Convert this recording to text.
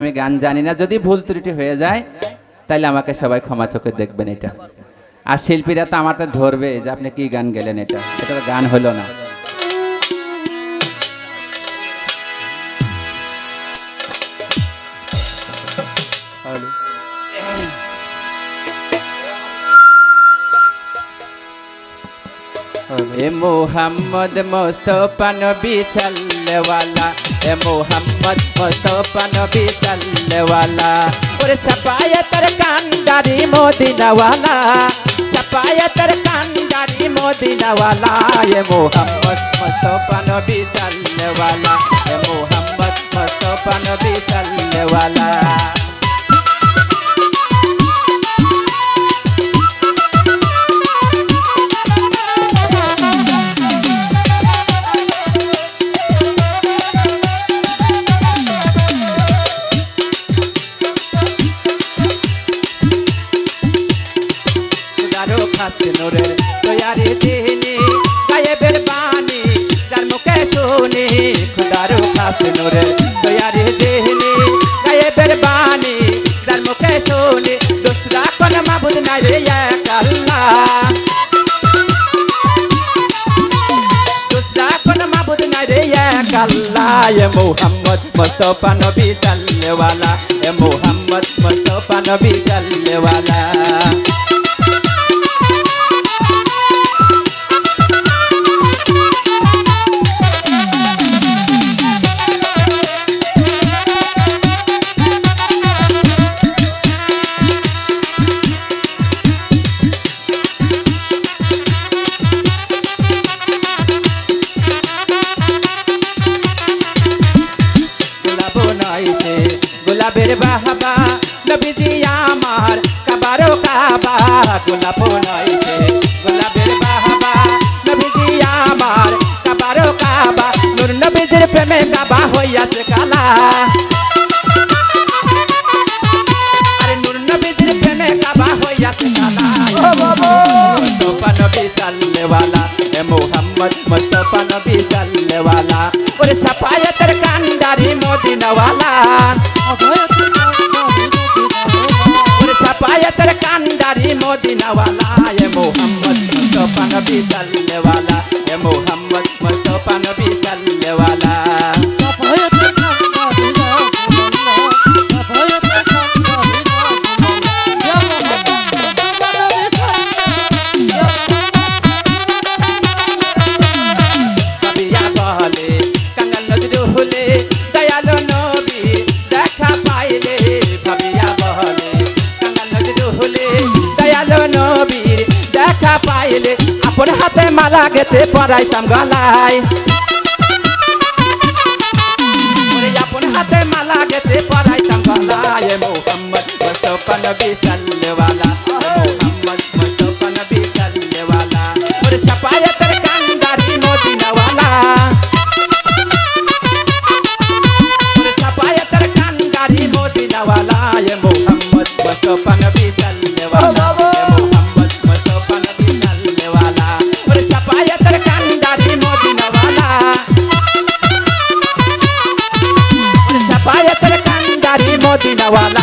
আমি গান জানি না, যদি ভুল ত্রুটি হয়ে যায় তাহলে আমাকে সবাই ক্ষমা চোখে দেখবেন। এটা আর শিল্পীরা তো আমাকে ধরবে যে আপনি কি গান গেলেন, এটা তো গান হলো না। এ মোহাম্মদ মোস্তফা নবী চাল্লেওয়ালা, এ মোহাম্মদ মোস্তফা নবী চাল্লেওয়ালা, ওরে ছাপায়াতের কান্ডারি মদিনাওয়ালা, ছাপায়াতের কান্ডারি মদিনাওয়ালা, এ মোহাম্মদ মোস্তফা নবী চাল্লেওয়ালা, এ মোহাম্মদ মোস্তফা নবী চাল্লেওয়ালা। নূরের তৈয়ারি দিনে গায়েবের বাণী যার মুখে শুনি, খুদার খাস নূরের তৈয়ারি দিনে গায়েবের বাণী যার মুখে শুনি, দুসরা কোন মাবুদ নাই রে এক আল্লাহ, দুসরা কোন মাবুদ নাই রে এক আল্লাহ, এ মুহাম্মদ মুস্তাফা নবী চাল্লেওয়ালা, এ মুহাম্মদ মুস্তাফা নবী চাল্লেওয়ালা। গোলাপের বাহাবা নবীজি আমার কাবারো কাবা, গোলাপ নইছে গোলাপের বাহাবা নবীজি আমার কাবারো কাবা, নূর নবীজির প্রেমে কাবা হইয়াছে কালা, আরে নূর নবীজির প্রেমে কাবা হইয়াছে কালা, মুস্তাফা নবী চাল্লেওয়ালা, এ মুহাম্মদ মুস্তাফা নবী চাল্লেওয়ালা, ওরে ছাপায়াতের কান্ডারি মদিনাওয়ালা, ওরে ছাপায়াতের কান্ডারি মদিনাওয়ালা, এ মুহাম্মদ মুস্তাফা নবী চাল্লেওয়ালা, এ মুহাম্মদ মুস্তাফা নবী চাল্লেওয়ালা। দয়ালো নবী দেখা পাইলে ভাবিয়া বলে, দয়ালো নবীর দেখা পাইলে আপন হাতে মালা গেতে পরাইতাম গলায়, আপন হাতে মালা গেতে পরাইতাম গলায়, এ মুহাম্মদ মুস্তাফা নবী চাল্লেওয়ালা, মুহাম্মদ মুস্তাফা নবী চাল্লেওয়ালা, ওরে ছাপায়াতের কান্ডারি মদিনাওয়ালা, মদিনাওয়ালা, এ মুহাম্মদ মুস্তাফা নবী চাল্লেওয়ালা, এ মুহাম্মদ মুস্তাফা নবী চাল্লেওয়ালা, ওরে ছাপায়াতের কান্ডারি মদিনাওয়ালা, ওরে ছাপায়াতের কান্ডারি মদিনাওয়ালা।